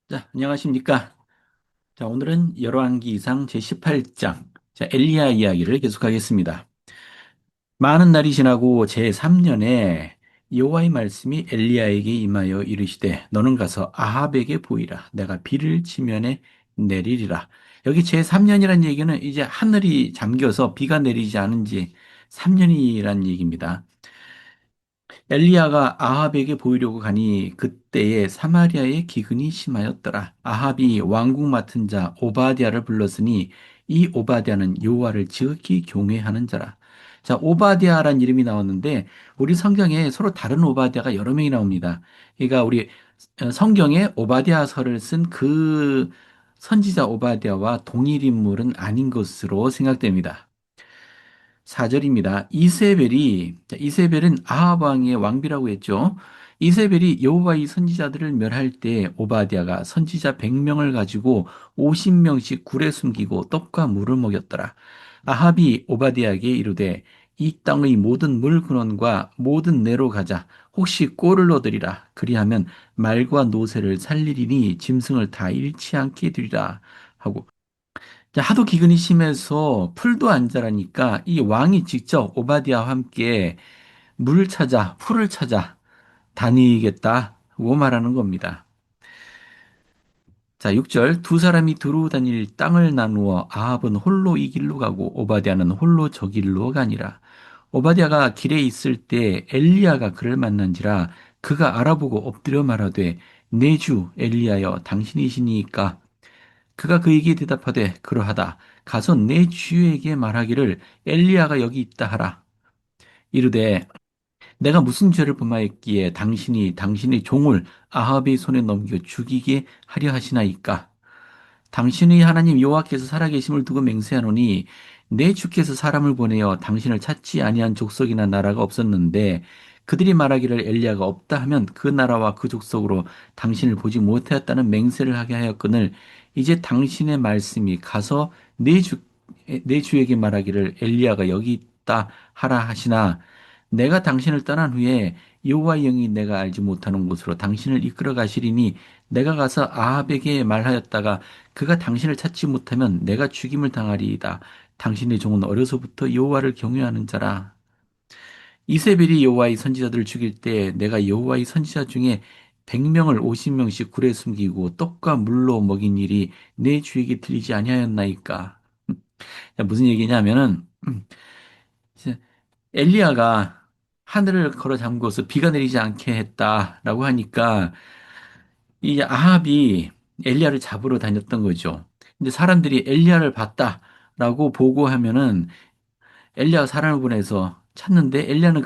자, 안녕하십니까. 자, 오늘은 열왕기상 제18장, 자, 엘리야 이야기를 계속하겠습니다. 많은 날이 지나고 제3년에 여호와의 말씀이 엘리야에게 임하여 이르시되 너는 가서 아합에게 보이라. 내가 비를 지면에 내리리라. 여기 제3년이란 얘기는 이제 하늘이 잠겨서 비가 내리지 않은 지 3년이란 얘기입니다. 엘리야가 아합에게 보이려고 가니 그때에 사마리아의 기근이 심하였더라. 아합이 왕궁 맡은 자 오바댜를 불렀으니 이 오바댜는 여호와를 지극히 경외하는 자라. 자, 오바댜란 이름이 나왔는데 우리 성경에 서로 다른 오바댜가 여러 명이 나옵니다. 그러니까 우리 성경에 오바댜서를 쓴 그 선지자 오바댜와 동일 인물은 아닌 것으로 생각됩니다. 4절입니다. 이세벨은 아합 왕의 왕비라고 했죠. 이세벨이 여호와의 선지자들을 멸할 때 오바댜가 선지자 100명을 가지고 50명씩 굴에 숨기고 떡과 물을 먹였더라. 아합이 오바댜에게 이르되 이 땅의 모든 물 근원과 모든 내로 가자. 혹시 꼴을 얻으리라. 그리하면 말과 노새를 살리리니 짐승을 다 잃지 않게 되리라 하고 자, 하도 기근이 심해서 풀도 안 자라니까 이 왕이 직접 오바댜와 함께 물을 찾아, 풀을 찾아 다니겠다고 말하는 겁니다. 자, 6절 두 사람이 두루 다닐 땅을 나누어 아합은 홀로 이 길로 가고 오바댜는 홀로 저 길로 가니라. 오바댜가 길에 있을 때 엘리야가 그를 만난지라 그가 알아보고 엎드려 말하되 내 주 엘리야여 당신이시니까 그가 그에게 대답하되 그러하다. 가서 내 주에게 말하기를 엘리야가 여기 있다 하라. 이르되 내가 무슨 죄를 범하였기에 당신이 당신의 종을 아합의 손에 넘겨 죽이게 하려 하시나이까. 당신의 하나님 여호와께서 살아계심을 두고 맹세하노니 내 주께서 사람을 보내어 당신을 찾지 아니한 족속이나 나라가 없었는데 그들이 말하기를 엘리야가 없다 하면 그 나라와 그 족속으로 당신을 보지 못하였다는 맹세를 하게 하였거늘 이제 당신의 말씀이 가서 내 주에게 말하기를 엘리야가 여기 있다 하라 하시나 내가 당신을 떠난 후에 여호와의 영이 내가 알지 못하는 곳으로 당신을 이끌어 가시리니 내가 가서 아합에게 말하였다가 그가 당신을 찾지 못하면 내가 죽임을 당하리이다. 당신의 종은 어려서부터 여호와를 경외하는 자라. 이세벨이 여호와의 선지자들을 죽일 때 내가 여호와의 선지자 중에 100명을 50명씩 굴에 숨기고 떡과 물로 먹인 일이 내 주에게 들리지 아니하였나이까. 무슨 얘기냐면은 이제 엘리야가 하늘을 걸어 잠궈서 비가 내리지 않게 했다라고 하니까 이 아합이 엘리야를 잡으러 다녔던 거죠. 근데 사람들이 엘리야를 봤다라고 보고하면은 엘리야가 사람을 보내서 찾는데 엘리야는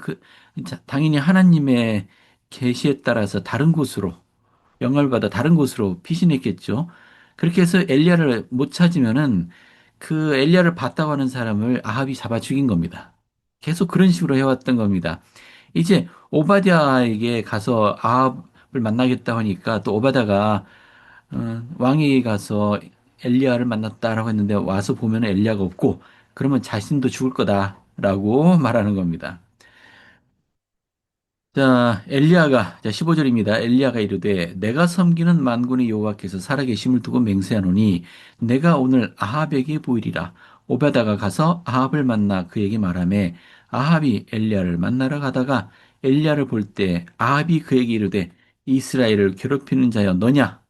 당연히 하나님의 계시에 따라서 다른 곳으로 영감을 받아 다른 곳으로 피신했겠죠. 그렇게 해서 엘리야를 못 찾으면은 그 엘리야를 봤다고 하는 사람을 아합이 잡아 죽인 겁니다. 계속 그런 식으로 해왔던 겁니다. 이제 오바댜에게 가서 아합을 만나겠다 하니까 또 오바댜가 왕이 가서 엘리야를 만났다라고 했는데 와서 보면 엘리야가 없고 그러면 자신도 죽을 거다라고 말하는 겁니다. 자, 15절입니다. 엘리야가 이르되 내가 섬기는 만군의 여호와께서 살아계심을 두고 맹세하노니 내가 오늘 아합에게 보이리라. 오바다가 가서 아합을 만나 그에게 말하매 아합이 엘리야를 만나러 가다가 엘리야를 볼 때 아합이 그에게 이르되 이스라엘을 괴롭히는 자여 너냐?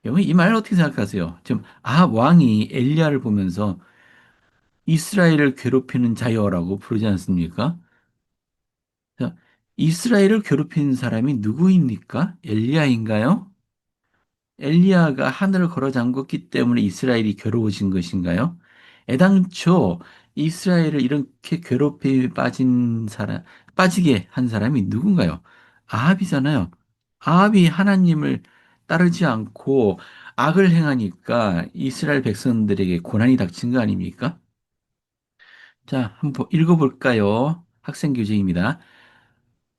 여러분 이 말을 어떻게 생각하세요? 지금 아합 왕이 엘리야를 보면서 이스라엘을 괴롭히는 자여라고 부르지 않습니까? 자, 이스라엘을 괴롭히는 사람이 누구입니까? 엘리야인가요? 엘리야가 하늘을 걸어 잠궜기 때문에 이스라엘이 괴로워진 것인가요? 애당초 이스라엘을 이렇게 괴롭힘에 빠지게 한 사람이 누군가요? 아합이잖아요. 아합이 하나님을 따르지 않고 악을 행하니까 이스라엘 백성들에게 고난이 닥친 거 아닙니까? 자, 한번 읽어볼까요? 학생 교재입니다.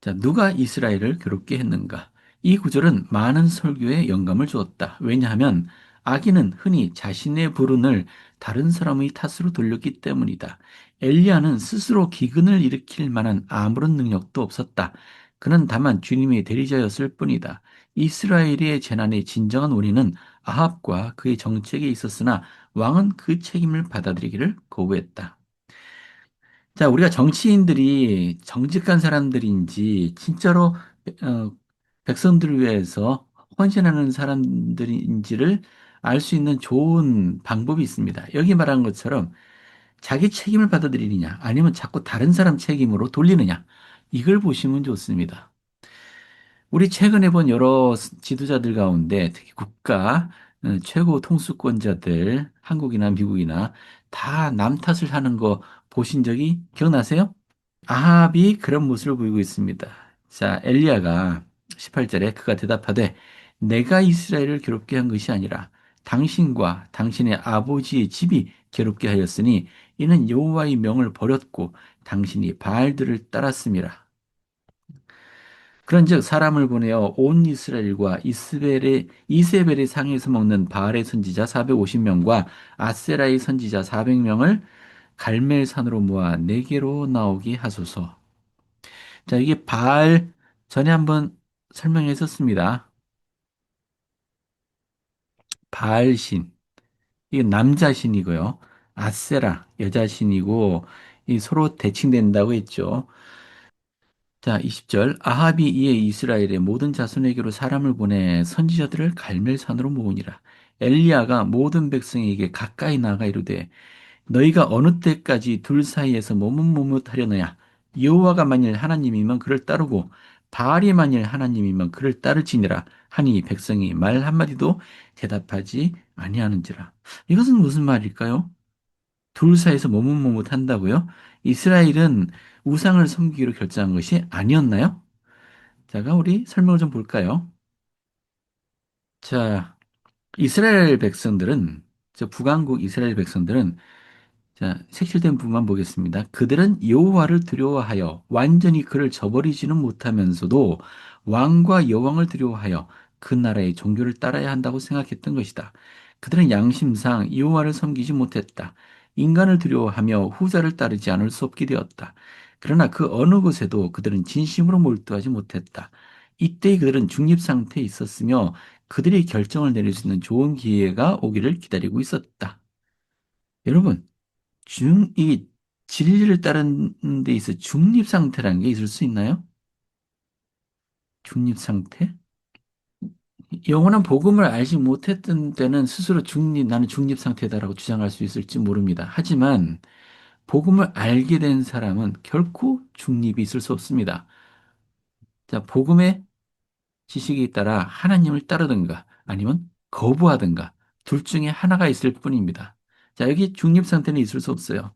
자, 누가 이스라엘을 괴롭게 했는가? 이 구절은 많은 설교에 영감을 주었다. 왜냐하면 악인은 흔히 자신의 불운을 다른 사람의 탓으로 돌렸기 때문이다. 엘리야는 스스로 기근을 일으킬 만한 아무런 능력도 없었다. 그는 다만 주님의 대리자였을 뿐이다. 이스라엘의 재난의 진정한 원인은 아합과 그의 정책에 있었으나 왕은 그 책임을 받아들이기를 거부했다. 자, 우리가 정치인들이 정직한 사람들인지 진짜로 어, 백성들을 위해서 헌신하는 사람들인지를 알 수 있는 좋은 방법이 있습니다. 여기 말한 것처럼 자기 책임을 받아들이느냐 아니면 자꾸 다른 사람 책임으로 돌리느냐 이걸 보시면 좋습니다. 우리 최근에 본 여러 지도자들 가운데 특히 국가 최고 통수권자들 한국이나 미국이나 다 남 탓을 하는 거 보신 적이 기억나세요? 아합이 그런 모습을 보이고 있습니다. 자, 엘리야가 18절에 그가 대답하되 내가 이스라엘을 괴롭게 한 것이 아니라 당신과 당신의 아버지의 집이 괴롭게 하였으니 이는 여호와의 명을 버렸고 당신이 바알들을 따랐음이라. 그런즉 사람을 보내어 온 이스라엘과 이세벨의 상에서 먹는 바알의 선지자 450명과 아세라의 선지자 400명을 갈멜산으로 모아 내게로 나오게 하소서. 자, 이게 바알 전에 한번 설명했었습니다. 바알신. 이게 남자신이고요. 아세라 여자신이고 이 서로 대칭된다고 했죠. 자, 20절. 아합이 이에 이스라엘의 모든 자손에게로 사람을 보내 선지자들을 갈멜산으로 모으니라. 엘리야가 모든 백성에게 가까이 나가 이르되 너희가 어느 때까지 둘 사이에서 머뭇머뭇하려느냐? 여호와가 만일 하나님이면 그를 따르고 바알이 만일 하나님이면 그를 따를지니라 하니 백성이 말 한마디도 대답하지 아니하는지라. 이것은 무슨 말일까요? 둘 사이에서 머뭇머뭇한다고요? 이스라엘은 우상을 섬기기로 결정한 것이 아니었나요? 자가 우리 설명을 좀 볼까요? 자, 이스라엘 백성들은 저 북왕국 이스라엘 백성들은 자, 색칠된 부분만 보겠습니다. 그들은 여호와를 두려워하여 완전히 그를 저버리지는 못하면서도 왕과 여왕을 두려워하여 그 나라의 종교를 따라야 한다고 생각했던 것이다. 그들은 양심상 여호와를 섬기지 못했다. 인간을 두려워하며 후자를 따르지 않을 수 없게 되었다. 그러나 그 어느 곳에도 그들은 진심으로 몰두하지 못했다. 이때 그들은 중립 상태에 있었으며 그들이 결정을 내릴 수 있는 좋은 기회가 오기를 기다리고 있었다. 여러분, 이 진리를 따르는 데 있어 중립 상태라는 게 있을 수 있나요? 중립 상태? 영원한 복음을 알지 못했던 때는 스스로 나는 중립 상태다라고 주장할 수 있을지 모릅니다. 하지만 복음을 알게 된 사람은 결코 중립이 있을 수 없습니다. 자, 복음의 지식에 따라 하나님을 따르든가 아니면 거부하든가 둘 중에 하나가 있을 뿐입니다. 자, 여기 중립 상태는 있을 수 없어요.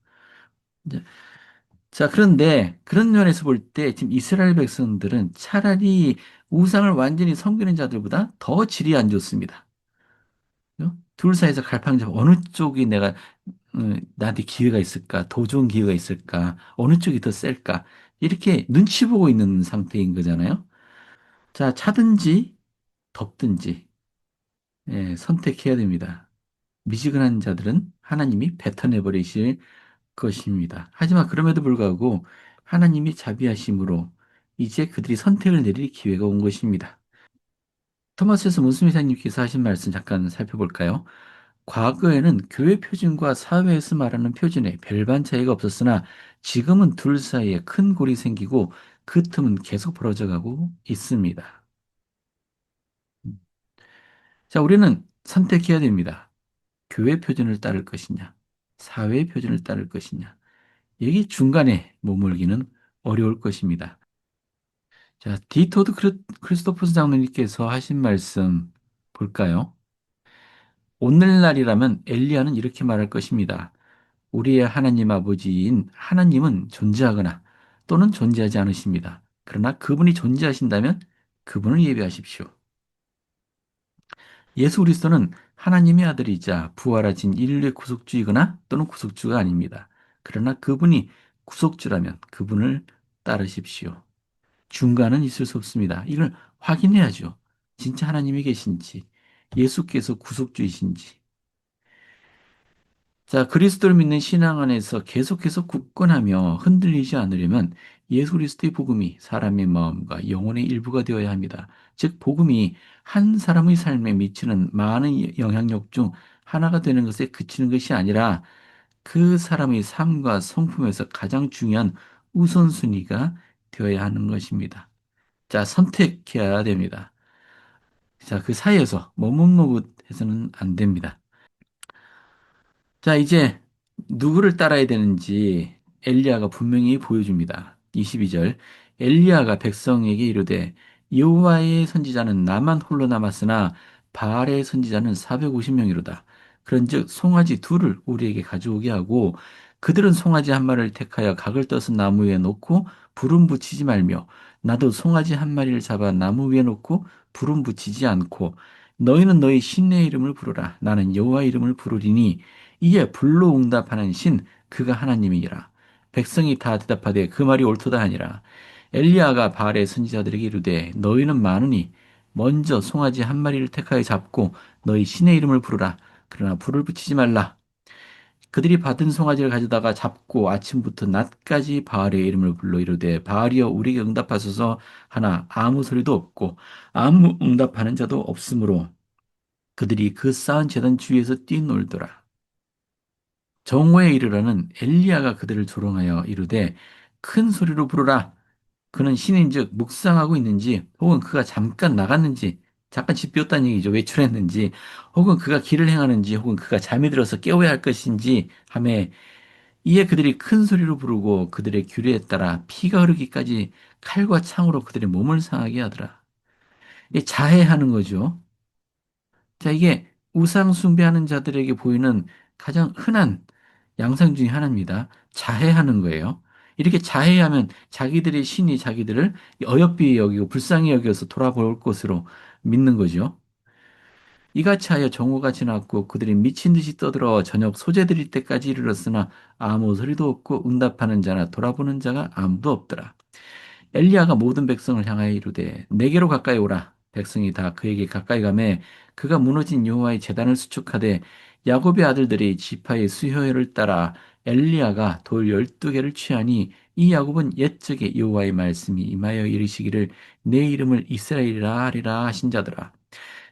자, 그런데 그런 면에서 볼 때 지금 이스라엘 백성들은 차라리 우상을 완전히 섬기는 자들보다 더 질이 안 좋습니다. 둘 사이에서 갈팡잡 어느 쪽이 나한테 기회가 있을까? 더 좋은 기회가 있을까? 어느 쪽이 더 셀까? 이렇게 눈치 보고 있는 상태인 거잖아요. 자, 차든지 덥든지 예, 선택해야 됩니다. 미지근한 자들은 하나님이 뱉어내 버리실 것입니다. 하지만 그럼에도 불구하고 하나님이 자비하심으로 이제 그들이 선택을 내릴 기회가 온 것입니다. 토마스에서 문스미 사님께서 하신 말씀 잠깐 살펴볼까요? 과거에는 교회 표준과 사회에서 말하는 표준에 별반 차이가 없었으나 지금은 둘 사이에 큰 골이 생기고 그 틈은 계속 벌어져 가고 있습니다. 자, 우리는 선택해야 됩니다. 교회 표준을 따를 것이냐, 사회 표준을 따를 것이냐. 여기 중간에 머물기는 어려울 것입니다. 자, 크리스토퍼스 장로님께서 하신 말씀 볼까요? 오늘날이라면 엘리야는 이렇게 말할 것입니다. 우리의 하나님 아버지인 하나님은 존재하거나 또는 존재하지 않으십니다. 그러나 그분이 존재하신다면 그분을 예배하십시오. 예수 그리스도는 하나님의 아들이자 부활하신 인류의 구속주이거나 또는 구속주가 아닙니다. 그러나 그분이 구속주라면 그분을 따르십시오. 중간은 있을 수 없습니다. 이걸 확인해야죠. 진짜 하나님이 계신지, 예수께서 구속주이신지. 자, 그리스도를 믿는 신앙 안에서 계속해서 굳건하며 흔들리지 않으려면 예수 그리스도의 복음이 사람의 마음과 영혼의 일부가 되어야 합니다. 즉 복음이 한 사람의 삶에 미치는 많은 영향력 중 하나가 되는 것에 그치는 것이 아니라 그 사람의 삶과 성품에서 가장 중요한 우선순위가 되어야 하는 것입니다. 자, 선택해야 됩니다. 자, 그 사이에서 머뭇머뭇해서는 안 됩니다. 자, 이제 누구를 따라야 되는지 엘리야가 분명히 보여줍니다. 22절. 엘리야가 백성에게 이르되 여호와의 선지자는 나만 홀로 남았으나 바알의 선지자는 450명이로다. 그런즉 송아지 둘을 우리에게 가져오게 하고 그들은 송아지 한 마리를 택하여 각을 떠서 나무 위에 놓고 불은 붙이지 말며 나도 송아지 한 마리를 잡아 나무 위에 놓고 불은 붙이지 않고 너희는 너희 신의 이름을 부르라. 나는 여호와 이름을 부르리니 이에 불로 응답하는 신 그가 하나님이니라. 백성이 다 대답하되 그 말이 옳도다 하니라. 엘리야가 바알의 선지자들에게 이르되 너희는 많으니 먼저 송아지 한 마리를 택하여 잡고 너희 신의 이름을 부르라. 그러나 불을 붙이지 말라. 그들이 받은 송아지를 가져다가 잡고 아침부터 낮까지 바알의 이름을 불러 이르되 바알이여 우리에게 응답하소서 하나 아무 소리도 없고 아무 응답하는 자도 없으므로 그들이 그 쌓은 제단 주위에서 뛰놀더라. 정오에 이르러는 엘리야가 그들을 조롱하여 이르되 큰 소리로 부르라. 그는 신인즉 묵상하고 있는지 혹은 그가 잠깐 나갔는지 잠깐 집 비웠다는 얘기죠. 외출했는지 혹은 그가 길을 행하는지 혹은 그가 잠이 들어서 깨워야 할 것인지 하매 이에 그들이 큰 소리로 부르고 그들의 규례에 따라 피가 흐르기까지 칼과 창으로 그들의 몸을 상하게 하더라. 이게 자해하는 거죠. 자, 이게 우상 숭배하는 자들에게 보이는 가장 흔한 양상 중에 하나입니다. 자해하는 거예요. 이렇게 자해하면 자기들의 신이 자기들을 어여삐 여기고 불쌍히 여겨서 돌아볼 것으로 믿는 거죠. 이같이 하여 정오가 지났고 그들이 미친 듯이 떠들어 저녁 소재 드릴 때까지 이르렀으나 아무 소리도 없고 응답하는 자나 돌아보는 자가 아무도 없더라. 엘리야가 모든 백성을 향하여 이르되 내게로 가까이 오라. 백성이 다 그에게 가까이 가매 그가 무너진 여호와의 제단을 수축하되 야곱의 아들들이 지파의 수효를 따라 엘리야가 돌 12개를 취하니 이 야곱은 옛적에 여호와의 말씀이 임하여 이르시기를 내 이름을 이스라엘이라 하리라 하신 자더라.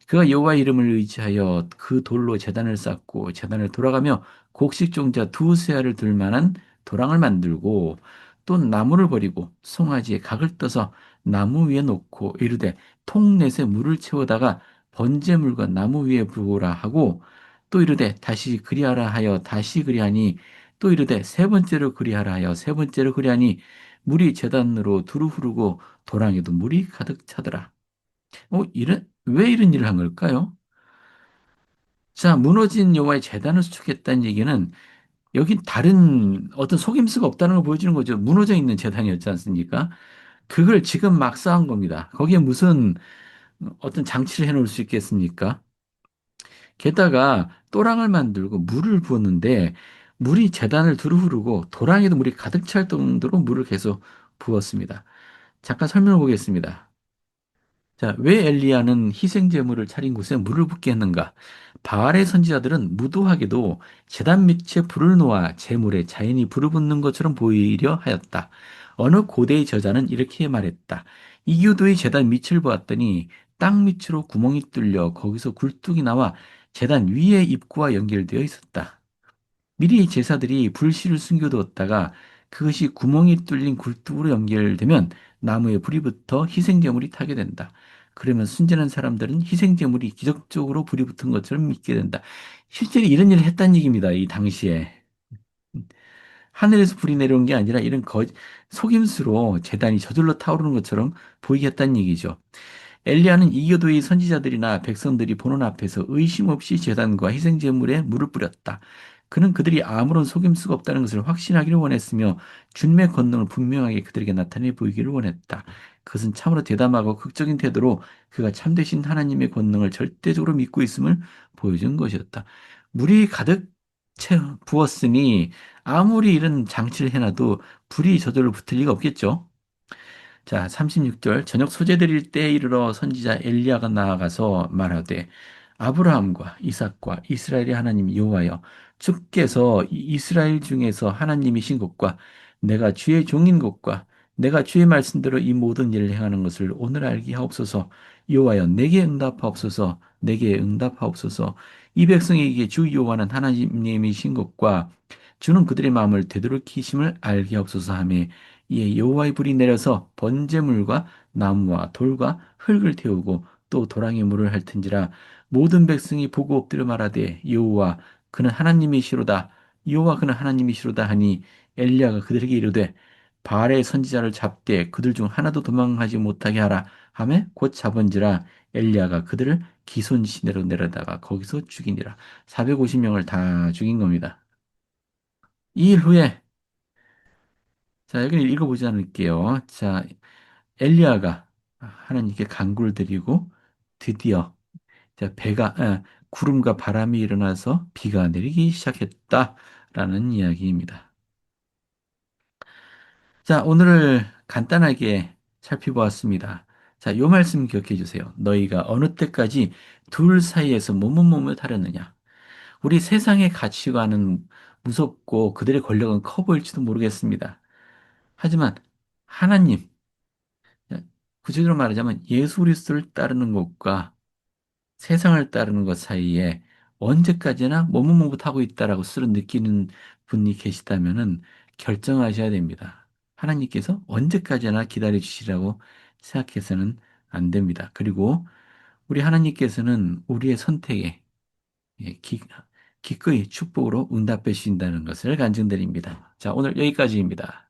그가 여호와 이름을 의지하여 그 돌로 제단을 쌓고 제단을 돌아가며 곡식 종자 두세 알을 들 만한 도랑을 만들고 또 나무를 버리고 송아지에 각을 떠서 나무 위에 놓고 이르되 통넷에 물을 채우다가 번제물과 나무 위에 부으라 하고 또 이르되 다시 그리하라 하여 다시 그리하니 또 이르되 세 번째로 그리하라 하여 세 번째로 그리하니 물이 제단으로 두루 흐르고 도랑에도 물이 가득 차더라. 왜 이런 일을 한 걸까요? 자, 무너진 여호와의 제단을 수축했다는 얘기는 여기 다른 어떤 속임수가 없다는 걸 보여주는 거죠. 무너져 있는 제단이었지 않습니까? 그걸 지금 막 쌓은 겁니다. 거기에 무슨 어떤 장치를 해놓을 수 있겠습니까? 게다가 또랑을 만들고 물을 부었는데 물이 제단을 두루 흐르고 도랑에도 물이 가득 찰 정도로 물을 계속 부었습니다. 잠깐 설명해 보겠습니다. 자, 왜 엘리야는 희생 제물을 차린 곳에 물을 붓게 했는가? 바알의 선지자들은 무도하게도 제단 밑에 불을 놓아 제물에 자연히 불을 붙는 것처럼 보이려 하였다. 어느 고대의 저자는 이렇게 말했다. 이교도의 제단 밑을 보았더니 땅 밑으로 구멍이 뚫려 거기서 굴뚝이 나와 제단 위의 입구와 연결되어 있었다. 미리 제사들이 불씨를 숨겨두었다가 그것이 구멍이 뚫린 굴뚝으로 연결되면 나무에 불이 붙어 희생제물이 타게 된다. 그러면 순전한 사람들은 희생제물이 기적적으로 불이 붙은 것처럼 믿게 된다. 실제로 이런 일을 했다는 얘기입니다. 이 당시에. 하늘에서 불이 내려온 게 아니라 이런 속임수로 제단이 저절로 타오르는 것처럼 보이게 했다는 얘기죠. 엘리야는 이교도의 선지자들이나 백성들이 보는 앞에서 의심 없이 제단과 희생 제물에 물을 뿌렸다. 그는 그들이 아무런 속임수가 없다는 것을 확신하기를 원했으며 주님의 권능을 분명하게 그들에게 나타내 보이기를 원했다. 그것은 참으로 대담하고 극적인 태도로 그가 참되신 하나님의 권능을 절대적으로 믿고 있음을 보여준 것이었다. 물이 가득 부었으니 아무리 이런 장치를 해놔도 불이 저절로 붙을 리가 없겠죠. 자, 36절. 저녁 소재 드릴 때에 이르러 선지자 엘리야가 나아가서 말하되 아브라함과 이삭과 이스라엘의 하나님 여호와여 주께서 이 이스라엘 중에서 하나님이신 것과 내가 주의 종인 것과 내가 주의 말씀대로 이 모든 일을 행하는 것을 오늘 알게 하옵소서. 여호와여 내게 응답하옵소서. 내게 응답하옵소서. 이 백성에게 주 여호와는 하나님이신 것과 주는 그들의 마음을 되돌이키심을 알게 하옵소서 하며 이에 여호와의 불이 내려서 번제물과 나무와 돌과 흙을 태우고 또 도랑에 물을 핥은지라 모든 백성이 보고 엎드려 말하되 여호와 그는 하나님이시로다. 여호와 그는 하나님이시로다 하니 엘리야가 그들에게 이르되 바알의 선지자를 잡되 그들 중 하나도 도망하지 못하게 하라 하매 곧 잡은지라 엘리야가 그들을 기손 시내로 내려다가 거기서 죽이니라. 450명을 다 죽인 겁니다. 이 일 후에 자 여기는 읽어보지 않을게요. 자 엘리야가 하나님께 간구를 드리고 드디어 자, 구름과 바람이 일어나서 비가 내리기 시작했다라는 이야기입니다. 자, 오늘을 간단하게 살펴보았습니다. 자, 요 말씀 기억해 주세요. 너희가 어느 때까지 둘 사이에서 머뭇머뭇 하려느냐. 우리 세상의 가치관은 무섭고 그들의 권력은 커 보일지도 모르겠습니다. 하지만 하나님, 구체적으로 말하자면 예수 그리스도를 따르는 것과 세상을 따르는 것 사이에 언제까지나 머뭇머뭇하고 있다라고 스스로 느끼는 분이 계시다면은 결정하셔야 됩니다. 하나님께서 언제까지나 기다려 주시라고 생각해서는 안 됩니다. 그리고 우리 하나님께서는 우리의 선택에 예, 기꺼이 축복으로 응답해 주신다는 것을 간증드립니다. 자, 오늘 여기까지입니다.